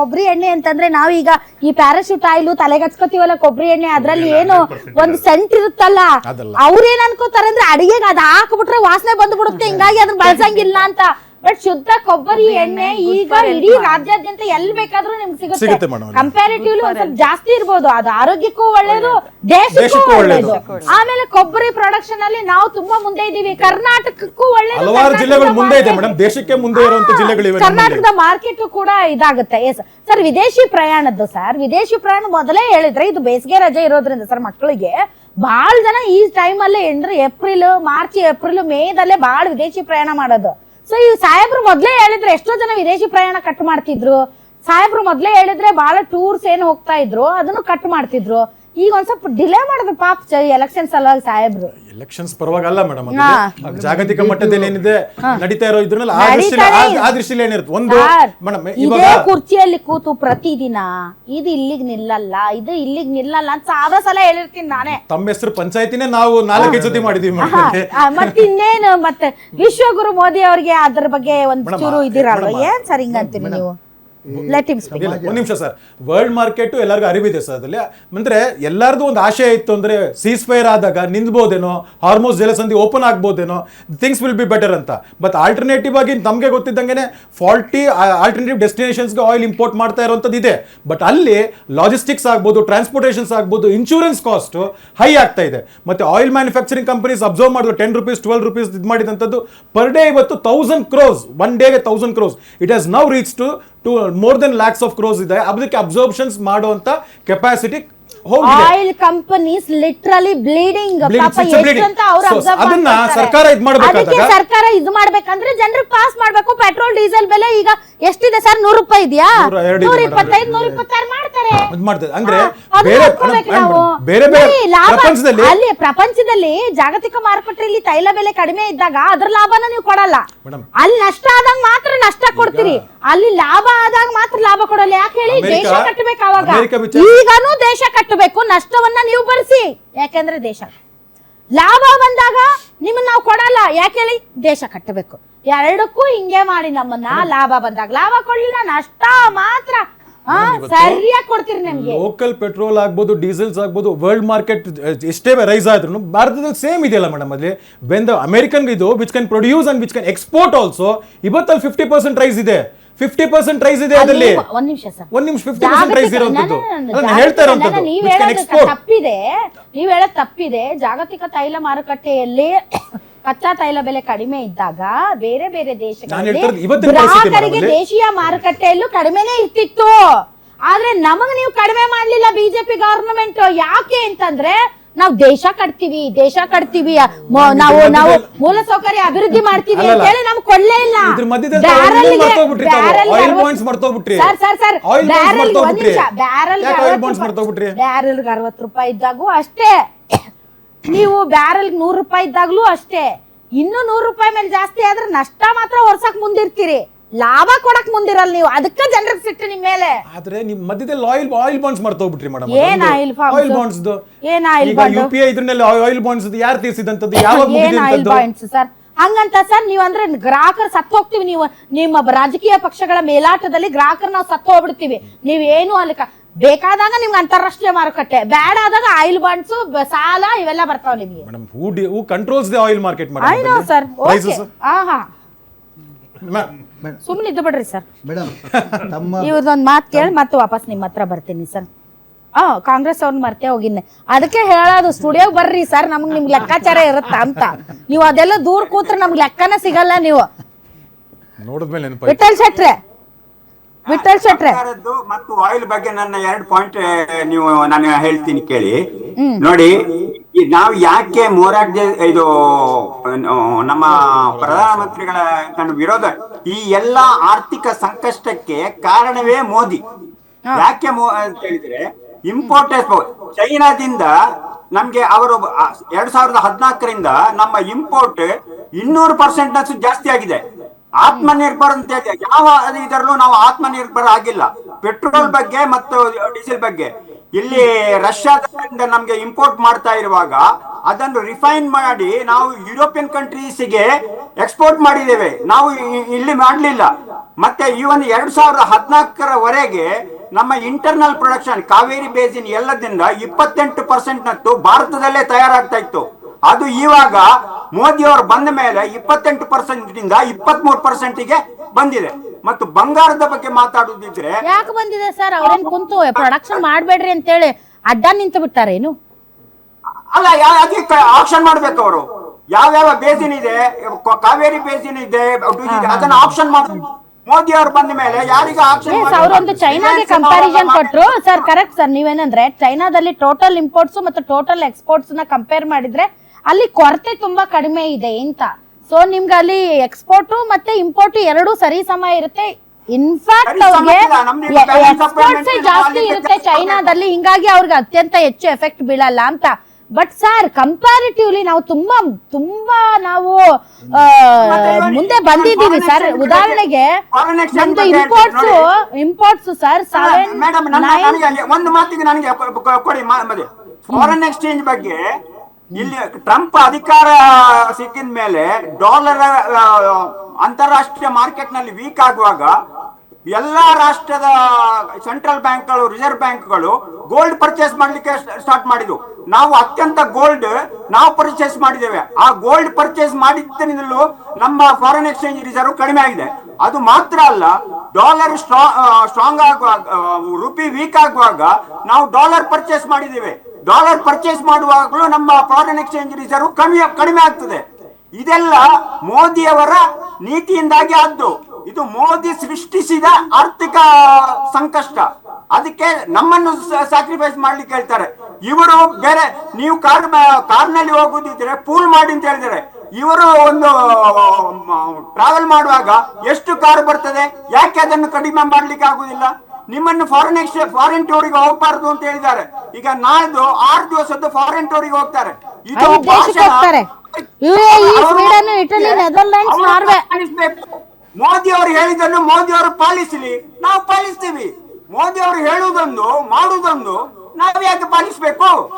ಕೊಬ್ಬರಿ ಎಣ್ಣೆ ಅಂತಂದ್ರೆ ನಾವೀಗ ಈ ಪ್ಯಾರಾಶೂಟ್ ಆಯಿಲ್ ತಲೆಗೆ ಹಚ್ಕೋತೀವಲ್ಲ ಕೊಬ್ಬರಿ ಎಣ್ಣೆ ಅದ್ರಲ್ಲಿ ಏನು ಒಂದು ಸೆಂಟ್ ಇರುತ್ತಲ್ಲ, ಅವ್ರೇನ್ ಅನ್ಕೋತಾರೆ ಅಂದ್ರೆ ಅಡಿಗೆಗೆ ಅದ್ ಹಾಕ್ಬಿಟ್ರೆ ವಾಸನೆ ಬಂದ್ಬಿಡುತ್ತೆ, ಹಿಂಗಾಗಿ ಅದನ್ನ ಬಳಸಂಗಿಲ್ಲ ಅಂತ. ಬಟ್ ಶುದ್ಧ ಕೊಬ್ಬರಿ ಎಣ್ಣೆ ಈಗ ಇಡೀ ರಾಜ್ಯಾದ್ಯಂತ ಎಲ್ಲಿ ಬೇಕಾದ್ರೂ ನಿಮ್ಗೆ ಸಿಗುತ್ತೆ. ಕಂಪ್ಯಾರಿಟಿವ್ಲಿ ಒಂದ್ ಸ್ವಲ್ಪ ಜಾಸ್ತಿ ಇರ್ಬೋದು, ಅದು ಆರೋಗ್ಯಕ್ಕೂ ಒಳ್ಳೇದು, ದೇಶಕ್ಕೂ ಒಳ್ಳೇದು. ಆಮೇಲೆ ಕೊಬ್ಬರಿ ಪ್ರೊಡಕ್ಷನ್ ಅಲ್ಲಿ ನಾವು ತುಂಬಾ ಮುಂದೆ ಇದೀವಿ, ಕರ್ನಾಟಕಕ್ಕೂ ಒಳ್ಳೇದು, ಕರ್ನಾಟಕದ ಮಾರ್ಕೆಟ್ ಕೂಡ ಇದಾಗುತ್ತೆ. ಸರ್ ವಿದೇಶಿ ಪ್ರಯಾಣದ್ದು, ಸರ್ ವಿದೇಶಿ ಪ್ರಯಾಣ ಮೊದಲೇ ಹೇಳಿದ್ರೆ ಇದು ಬೇಸಿಗೆ ರಜೆ ಇರೋದ್ರಿಂದ ಸರ್ ಮಕ್ಕಳಿಗೆ ಬಹಳ ಜನ ಈ ಟೈಮ್ ಅಲ್ಲೇ ಏಪ್ರಿಲ್ ಮಾರ್ಚ್ ಏಪ್ರಿಲ್ ಮೇದಲ್ಲೇ ಬಹಳ ವಿದೇಶಿ ಪ್ರಯಾಣ ಮಾಡೋದು. ಸೊ ಈ ಸಾಹೇಬ್ರು ಮೊದ್ಲೇ ಹೇಳಿದ್ರೆ ಎಷ್ಟೋ ಜನ ವಿದೇಶಿ ಪ್ರಯಾಣ ಕಟ್ ಮಾಡ್ತಿದ್ರು. ಸಾಹೇಬ್ರು ಮೊದ್ಲೇ ಹೇಳಿದ್ರೆ ಬಹಳ ಟೂರ್ಸ್ ಏನು ಹೋಗ್ತಾ ಇದ್ರು ಅದನ್ನು ಕಟ್ ಮಾಡ್ತಿದ್ರು. ಈಗ ಒಂದ್ ಸ್ವಲ್ಪ ಡಿಲೇ ಮಾಡಿದ್ರು ಪಾಪ ಎಲೆಕ್ಷನ್ಸ್ ಸಲುವಾಗಿ ಸಾಹೇಬ್ರು. ಎಲೆಕ್ಷನ್ಸ್ ಪರವಾಗಿಲ್ಲ ಮೇಡಮ್, ಜಾಗತಿಕ ಮಟ್ಟದಲ್ಲಿ ಏನಿದೆ ನಡೀತಾ ಇರೋ ಇದ್ರಲ್ಲಿ ಆ ದೃಷ್ಟಿಯಲ್ಲಿ ಏನಿರುತ್ತೆ ಒಂದು ಮೇಡಮ್, ಇದೇ ಕುರ್ಚಿಯಲ್ಲಿ ಕೂತು ಪ್ರತಿದಿನ ಇದು ಇಲ್ಲಿಗೆ ನಿಲ್ಲಲ್ಲ, ಇದು ಇಲ್ಲಿಗೆ ನಿಲ್ಲಲ್ಲ ಅಂತ ಸಾವಿರ ಸಲ ಹೇಳಿರ್ತೀನಿ ನಾನೇ. ತಮ್ಮ ಹೆಸರು ಪಂಚಾಯತಿನೇ ನಾವು 4 ಜೊತೆ ಮಾಡಿದೀವಿ. ಮತ್ತೆ ಇನ್ನೇನು ಮತ್ತೆ ವಿಶ್ವಗುರು ಮೋದಿ ಅವರಿಗೆ ಅದ್ರ ಬಗ್ಗೆ ಒಂದ್ ಚೂರು ಇದಿರಲ್ವ, ಏನ್ ಸರ್ ಹಿಂಗಂತೀನಿ ನೀವು? ಒಂದ್ ನಿಮಿಷ ಸರ್, ವರ್ಲ್ಡ್ ಮಾರ್ಕೆಟ್ ಎಲ್ಲರಿಗೂ ಅರಿವಿದೆ ಸರ್. ಅದ್ರಲ್ಲಿ ಅಂದ್ರೆ ಎಲ್ಲಾರ್ದು ಒಂದು ಆಶಯ ಇತ್ತು ಅಂದ್ರೆ ಸೀಸ್ ಫೈರ್ ಆದಾಗ ನಿಂದ್ಬೋದೇನೋ, ಹಾರ್ಮೋಸ್ ಜಲಸಂಧಿ ಓಪನ್ ಆಗ್ಬೋದೇನೋ, ಥಿಂಗ್ಸ್ ವಿಲ್ ಬಿ ಬೆಟರ್ ಅಂತ. ಬಟ್ ಆಲ್ಟರ್ನೇಟಿವ್ ಆಗಿ ನಮ್ಗೆ ಗೊತ್ತಿದ್ದಂಗೆ 40 ಆಲ್ಟರ್ನೇಟಿವ್ ಡೆಸ್ಟಿನೇಷನ್ಸ್ಗೆ ಆಯಿಲ್ ಇಂಪೋರ್ಟ್ ಮಾಡ್ತಾ ಇರೋಂಥದ್ದು ಇದೆ. ಬಟ್ ಅಲ್ಲಿ ಲಾಜಿಸ್ಟಿಕ್ಸ್ ಆಗ್ಬೋದು, ಟ್ರಾನ್ಸ್ಪೋರ್ಟೇಷನ್ಸ್ ಆಗ್ಬೋದು, ಇನ್ಶೂರೆನ್ಸ್ ಕಾಸ್ಟ್ ಹೈ ಆಗ್ತಾ ಇದೆ. ಮತ್ತೆ ಆಯಿಲ್ ಮ್ಯಾನುಫ್ಯಾಕ್ಚರಿಂಗ್ ಕಂಪನೀಸ್ ಅಬ್ಸರ್ವ್ ಮಾಡಿದ್ರು 10 ರೂಪೀಸ್ 12 ರೂಪೀಸ್ ಇದು ಮಾಡಿದಂಥದ್ದು ಪರ್ ಡೇ ಇವತ್ತು 1000 crores, ಒನ್ ಡೇಗೆ 1000 crores. It has now reach to more than lakhs of crores ಇದೆ. ಅದಕ್ಕೆ ಅಬ್ಸರ್ಪ್ಷನ್ಸ್ ಮಾಡುವಂತ capacity oil companies literally bleeding. ಅದನ್ನ ಸರ್ಕಾರ ಇದು ಮಾಡಬೇಕಾದಾಗ, ಸರ್ಕಾರ ಇದು ಮಾಡ್ಬೇಕಂದ್ರೆ ಜನರಿಗೆ ಪಾಸ್ ಮಾಡ್ಬೇಕು. ಪೆಟ್ರೋಲ್ ಡೀಸೆಲ್ ಬೆಲೆ ಈಗ ಎಷ್ಟಿದೆ ಸರ್? 100 ರೂಪಾಯಿ ಇದೆಯಾ? 125 126 ಮಾಡ್ತಾರೆ. ಅಂದ್ರೆ ಬೇರೆ ಅಲ್ಲಿ ಪ್ರಪಂಚದಲ್ಲಿ ಜಾಗತಿಕ ಮಾರುಕಟ್ಟೆಯಲ್ಲಿ ತೈಲ ಬೆಲೆ ಕಡಿಮೆ ಇದ್ದಾಗ ಅದ್ರ ಲಾಭನ ನೀವು ಕೊಡಲ್ಲ. ಅಲ್ಲಿ ನಷ್ಟ ಆದಾಗ ಮಾತ್ರ ನಷ್ಟ ಕೊಡ್ತೀರಿ, ಅಲ್ಲಿ ಲಾಭ ಆದಾಗ ಮಾತ್ರ ಲಾಭ ಕೊಡಲ್ಲ. ಯಾಕೆ ಹೇಳಿ? ದೇಶ ಕಟ್ಟಬೇಕು. ಅವಾಗ ಈಗನೂ ದೇಶ ಕಟ್ಟಬೇಕು, ನಷ್ಟವನ್ನ ನೀವು ಭರಿಸಿ. ಯಾಕೆಂದ್ರೆ ದೇಶ ಲಾಭ ಬಂದಾಗ ನಿಮ್ಮನ್ನ ನಾವು ಕೊಡಲ್ಲ. ಯಾಕೆ ಹೇಳಿ? ದೇಶ ಕಟ್ಟಬೇಕು. ಎರಡಕ್ಕೂ ಹಿಂಗೆ ಮಾಡಿ ನಮ್ಮನ್ನ ಲಾಭ ಬಂದಾಗ ಲಾಭ ಕೊಡ್ಲಿಲ್ಲ, ನಷ್ಟ ಮಾತ್ರ ಸರಿಯಾಗಿ ಕೊಡ್ತೀರಿ ನಮ್ಗೆ. ಲೋಕಲ್ ಪೆಟ್ರೋಲ್ ಆಗ್ಬೋದು, ಡೀಸೆಲ್ಸ್ ಆಗ್ಬೋದು, ವರ್ಲ್ಡ್ ಮಾರ್ಕೆಟ್ ಎಷ್ಟೇ ರೈಸ್ ಆದ್ರೂ ಭಾರತದಲ್ಲಿ ಸೇಮ್ ಇದೆಯಲ್ಲ ಮೇಡಮ್. ಅಲ್ಲಿ ಬೆಂದ ಅಮೆರಿಕನ್ ಇದು which can produce and which can export also. ಇವತ್ತಲ್ಲಿ 50% ರೈಸ್ ಇದೆ, 50% ರೈಸ್ ಇದೆ. ಅದರಲ್ಲಿ ಒಂದ್ ನಿಮಿಷ 50% ರೈಸ್ ಇರೋದು ಹೇಳ್ತಾ ಇರೋದು. ನೀವ್ ಹೇಳೋದ್ ತಪ್ಪಿದೆ. ಜಾಗತಿಕ ತೈಲ ಮಾರುಕಟ್ಟೆಯಲ್ಲಿ ಕಚ್ಚಾ ತೈಲ ಬೆಲೆ ಕಡಿಮೆ ಇದ್ದಾಗ ಬೇರೆ ಬೇರೆ ದೇಶಗಳಲ್ಲಿ ಗ್ರಾಹಕರಿಗೆ ದೇಶೀಯ ಮಾರುಕಟ್ಟೆಯಲ್ಲೂ ಕಡಿಮೆನೇ ಇರ್ತಿತ್ತು. ಆದ್ರೆ ನಮಗ್ ನೀವು ಕಡಿಮೆ ಮಾಡ್ಲಿಲ್ಲ ಬಿಜೆಪಿ ಗವರ್ನಮೆಂಟ್. ಯಾಕೆ ಅಂತಂದ್ರೆ ನಾವು ದೇಶ ಕಟ್ತೀವಿ ನಾವು ಮೂಲ ಸೌಕರ್ಯ ಅಭಿವೃದ್ಧಿ ಮಾಡ್ತೀವಿ ಅಂತ ಹೇಳಿ ನಮ್ಗೆ ಕೊಡ್ಲೇ ಇಲ್ಲ. ಬ್ಯಾರಲ್ 60 ರೂಪಾಯಿ ಇದ್ದಾಗೂ ಅಷ್ಟೇ, ನೀವು ಬ್ಯಾರಲ್ 100 ರೂಪಾಯಿ ಇದ್ದಾಗ್ಲೂ ಅಷ್ಟೇ. ಇನ್ನು 100 ರೂಪಾಯಿ ಮೇಲೆ ಜಾಸ್ತಿ ಆದ್ರೆ ನಷ್ಟ ಮಾತ್ರ ಹೊರ್ಸಕ್ ಮುಂದಿರ್ತೀರಿ, ಲಾಭ ಕೊಡಕ್ ಮುಂದಿರಲ್ಲ ನೀವು. ಅದಕ್ಕೆ ಜನರಿಗೆ ಸಿಟ್ಟು ನಿಮ್ ಮೇಲೆ. ಆದ್ರೆ ನಿಮ್ ಮಧ್ಯದಲ್ಲಿ ಆಯಿಲ್ ಬಾಂಡ್ಸ್ ಮಾಡ್ತೋಗ್ಬಿಟ್ರಿ ಮೇಡಮ್. ಏನ್ ಆಯಿಲ್ ಬಾಂಡ್ಸ್? ಏನ್ ಆಯಿಲ್ ಯುಪಿಐ ಇದ್ರನ್ನೆಲ್ಲ ಆಯಿಲ್ ಬಾಂಡ್ಸ್ ಯಾರು ತೀರ್ಸಿದಂತದ್ದು? ಏನ್ ಆಯಿಲ್ ಬಾಂಡ್ಸ್ ಸರ್? ಹಂಗಂತ ಸರ್ ನೀವ್ ಅಂದ್ರೆ ಗ್ರಾಹಕರು ಸತ್ತು ಹೋಗ್ತೀವಿ. ನೀವು ನಿಮ್ಮ ರಾಜಕೀಯ ಪಕ್ಷಗಳ ಮೇಲಾಟದಲ್ಲಿ ಗ್ರಾಹಕರು ನಾವು ಸತ್ತು ಹೋಗ್ಬಿಡ್ತೀವಿ. ನೀವೇನು ಅಲ್ಲಿ ಬೇಕಾದಾಗ ನಿಮ್ಗೆ ಅಂತಾರಾಷ್ಟ್ರೀಯ ಮಾರುಕಟ್ಟೆ, ಬ್ಯಾಡ್ ಆದಾಗ ಆಯಿಲ್ ಬಾಂಡ್ಸ್, ಸಾಲ ಇವೆಲ್ಲ ಬರ್ತಾವ ನಿಮ್ಗೆ. Madam who controls the oil market madam? I know sir. ಸುಮ್ಮನೆ ಇದ್ದು ಬಿಡ್ರಿ ಸರ್. ಇವ್ರದೊಂದ್ ಮಾತು ಕೇಳಿ ಮತ್ತೆ ವಾಪಸ್ ನಿಮ್ಮ ಹತ್ರ ಬರ್ತೀನಿ ಸರ್. ಕಾಂಗ್ರೆಸ್ ಅವ್ರನ್ನ ಮರ್ತೇ ಹೋಗಿನ್ನೆ, ಅದಕ್ಕೆ ಹೇಳೋದು ಸ್ಟುಡಿಯೋ ಬರ್ರಿ ಸರ್, ನಮ್ಗೆ ನಿಮ್ಗೆ ಲೆಕ್ಕಾಚಾರ ಇರುತ್ತ ಅಂತ. ನೀವು ಅದೆಲ್ಲ ದೂರ ಕೂತ್ರೆ ನಮ್ಗೆ ಲೆಕ್ಕನ ಸಿಗಲ್ಲ. ನೀವು ನೋಡಿದ್ಮೇಲೆ ವಿಠಲ್ ಶೆಟ್ರೆ ಮತ್ತು ಆಯಿಲ್ ಬಗ್ಗೆ ನನ್ನ 2 ಪಾಯಿಂಟ್ ನಾನು ಹೇಳ್ತೀನಿ ಕೇಳಿ. ನೋಡಿ, ನಾವು ಯಾಕೆ ಇದು ನಮ್ಮ ಪ್ರಧಾನಮಂತ್ರಿಗಳ ವಿರೋಧ, ಈ ಎಲ್ಲಾ ಆರ್ಥಿಕ ಸಂಕಷ್ಟಕ್ಕೆ ಕಾರಣವೇ ಮೋದಿ. ಯಾಕೆ ಅಂತ ಹೇಳಿದ್ರೆ, ಇಂಪೋರ್ಟ್ ಚೈನಾದಿಂದ ನಮ್ಗೆ ಅವರು 2014ರಿಂದ ನಮ್ಮ ಇಂಪೋರ್ಟ್ 200% ಜಾಸ್ತಿ ಆಗಿದೆ. ಆತ್ಮನಿರ್ಭರ್ ಅಂತ ಯಾವ ಇದರಲ್ಲೂ ನಾವು ಆತ್ಮನಿರ್ಭರ ಆಗಿಲ್ಲ. ಪೆಟ್ರೋಲ್ ಬಗ್ಗೆ ಮತ್ತು ಡೀಸೆಲ್ ಬಗ್ಗೆ ಇಲ್ಲಿ ರಷ್ಯಾದಿಂದ ನಮ್ಗೆ ಇಂಪೋರ್ಟ್ ಮಾಡ್ತಾ ಇರುವಾಗ ಅದನ್ನು ರಿಫೈನ್ ಮಾಡಿ ನಾವು ಯುರೋಪಿಯನ್ ಕಂಟ್ರೀಸ್ಗೆ ಎಕ್ಸ್ಪೋರ್ಟ್ ಮಾಡಿದ್ದೇವೆ, ನಾವು ಇಲ್ಲಿ ಮಾಡಲಿಲ್ಲ. ಮತ್ತೆ ಈವನ್ 2014 ನಮ್ಮ ಇಂಟರ್ನಲ್ ಪ್ರೊಡಕ್ಷನ್ ಕಾವೇರಿ ಬೇಸಿನ್ ಎಲ್ಲದಿಂದ 28% ನಷ್ಟು ಭಾರತದಲ್ಲೇ ತಯಾರಾಗ್ತಾ ಇತ್ತು. ಅದು ಇವಾಗ ಮೋದಿ ಅವರು ಬಂದ ಮೇಲೆ 28% 23%ಗೆ ಬಂದಿದೆ. ಮತ್ತು ಬಂಗಾರದ ಬಗ್ಗೆ ಮಾತಾಡುದಿದ್ರೆ ಯಾಕೆ ಬಂದಿದೆ ಸರ್? ಅವ್ರೇನ್ ಕುಂತು ಪ್ರೊಡಕ್ಷನ್ ಮಾಡ್ಬೇಡ್ರಿ ಅಂತ ಹೇಳಿ ಅಡ್ಡ ನಿಂತು ಬಿಟ್ಟಾರೇನು? ಅಲ್ಲ, ಅದಕ್ಕೆ ಆಕ್ಷನ್ ಮಾಡ್ಬೇಕು ಅವರು. ಯಾವ್ಯಾವ ಬೇಸಿನ್ ಇದೆ, ಕಾವೇರಿ ಬೇಸಿನ್ ಇದೆ, ಅದನ್ನ ಆಕ್ಷನ್ ಮಾಡಬೇಕು. ಮೋದಿ ಅವರು ಬಂದ ಮೇಲೆ ಯಾರಿಗ ಆಕ್ಷನ್? ಅವರೊಂದು ಚೈನಾಗೆ ಕಂಪ್ಯಾರಿಸನ್ ಕೊಟ್ರು ಸರ್. Correct sir. ನೀವೇನಂದ್ರೆ ಚೈನಾದಲ್ಲಿ ಟೋಟಲ್ ಇಂಪೋರ್ಟ್ಸ್ ಮತ್ತು ಟೋಟಲ್ ಎಕ್ಸ್ಪೋರ್ಟ್ಸ್ ನ ಕಂಪೇರ್ ಮಾಡಿದ್ರೆ ಅಲ್ಲಿ ಕೊರತೆ ತುಂಬಾ ಕಡಿಮೆ ಇದೆ ಅಂತ. ಸೊ ನಿಮ್ಗೆ ಅಲ್ಲಿ ಎಕ್ಸ್ಪೋರ್ಟ್ ಮತ್ತೆ ಇಂಪೋರ್ಟ್ ಎರಡೂ ಸರಿ ಸಮ ಇರುತ್ತೆ. ಇನ್ಫ್ಯಾಕ್ಟ್ ಅವ್ರಿಗೆ ಎಕ್ಸ್ಪೋರ್ಟ್ಸ್ ಜಾಸ್ತಿ ಇರುತ್ತೆ ಚೈನಾದಲ್ಲಿ, ಹಿಂಗಾಗಿ ಅವ್ರಿಗೆ ಅತ್ಯಂತ ಹೆಚ್ಚು ಎಫೆಕ್ಟ್ ಬೀಳಲ್ಲ ಅಂತ. ಬಟ್ ಸರ್ ಕಂಪ್ಯಾರಿಟಿವ್ಲಿ ನಾವು ತುಂಬಾ ನಾವು ಮುಂದೆ ಬಂದಿದ್ದೀವಿ ಸರ್. ಉದಾಹರಣೆಗೆ ನಮ್ದು ಇಂಪೋರ್ಟ್ಸ್ ಸರ್ ಒಂದು ಮಾತಿಗೆ ನನಗೆ ಕೊಡಿ. ಫಾರಿನ್ ಎಕ್ಸ್ಚೇಂಜ್ ಬಗ್ಗೆ ಇಲ್ಲಿ ಟ್ರಂಪ್ ಅಧಿಕಾರ ಸಿಕ್ಕಿದ ಮೇಲೆ ಡಾಲರ್ ಅಂತಾರಾಷ್ಟ್ರೀಯ ಮಾರ್ಕೆಟ್ ನಲ್ಲಿ ವೀಕ್ ಆಗುವಾಗ ಎಲ್ಲಾ ರಾಷ್ಟ್ರದ ಸೆಂಟ್ರಲ್ ಬ್ಯಾಂಕ್ಗಳು, ರಿಸರ್ವ್ ಬ್ಯಾಂಕ್ಗಳು ಗೋಲ್ಡ್ ಪರ್ಚೇಸ್ ಮಾಡ್ಲಿಕ್ಕೆ ಸ್ಟಾರ್ಟ್ ಮಾಡಿದ್ವು. ನಾವು ಅತ್ಯಂತ ಗೋಲ್ಡ್ ನಾವು ಪರ್ಚೇಸ್ ಮಾಡಿದ್ದೇವೆ. ಆ ಗೋಲ್ಡ್ ಪರ್ಚೇಸ್ ಮಾಡಿದ್ದರಿಂದಲೂ ನಮ್ಮ ಫಾರಿನ್ ಎಕ್ಸ್ಚೇಂಜ್ ರಿಸರ್ವ್ ಕಡಿಮೆ ಆಗಿದೆ. ಅದು ಮಾತ್ರ ಅಲ್ಲ, ಡಾಲರ್ ಸ್ಟ್ರಾಂಗ್ ಆಗುವಾಗ, ರುಪಿ ವೀಕ್ ಆಗುವಾಗ ನಾವು ಡಾಲರ್ ಪರ್ಚೇಸ್ ಮಾಡಿದ್ದೇವೆ. ಡಾಲರ್ ಪರ್ಚೇಸ್ ಮಾಡುವಾಗಲೂ ನಮ್ಮ ಫಾರಿನ್ ಎಕ್ಸ್ಚೇಂಜ್ ರಿಸರ್ವ್ ಕಡಿಮೆ ಆಗ್ತದೆ. ಇದೆಲ್ಲ ಮೋದಿಯವರ ನೀತಿಯಿಂದಾಗಿ ಆದ್ದು. ಇದು ಮೋದಿ ಸೃಷ್ಟಿಸಿದ ಆರ್ಥಿಕ ಸಂಕಷ್ಟ. ಅದಕ್ಕೆ ನಮ್ಮನ್ನು ಸ್ಯಾಕ್ರಿಫೈಸ್ ಮಾಡ್ಲಿಕ್ಕೆ ಹೇಳ್ತಾರೆ ಇವರು. ಬೇರೆ ನೀವು ಕಾರ್ನಲ್ಲಿ ಹೋಗುದಿದ್ರೆ ಪೂಲ್ ಮಾಡಿ ಅಂತ ಹೇಳಿದರೆ, ಇವರು ಒಂದು ಟ್ರಾವೆಲ್ ಮಾಡುವಾಗ ಎಷ್ಟು ಕಾರ್ ಬರ್ತದೆ, ಯಾಕೆ ಅದನ್ನು ಕಡಿಮೆ ಮಾಡ್ಲಿಕ್ಕೆ ಆಗುದಿಲ್ಲ? ನಿಮ್ಮನ್ನು ಫಾರಿನ್ ಟೂರಿಗೆ ಹೋಗಬಾರದು ಅಂತ ಹೇಳಿದ್ದಾರೆ. ಈಗ ನಾಳ್ದು 6 ದಿವಸದ್ದು ಫಾರಿನ್ ಟೂರಿಗೆ ಹೋಗ್ತಾರೆ. ಇದು ಮೋದಿ ಅವರು ಹೇಳಿದ್ದನ್ನು ಮೋದಿ ಅವರು ಪಾಲಿಸಲಿ, ನಾವು ಪಾಲಿಸ್ತೀವಿ. ಮೋದಿ ಅವರು ಹೇಳುವುದೊಂದು ಮಾಡುವುದೊಂದು, ನಾವು ಯಾಕೆ ಪಾಲಿಸಬೇಕು?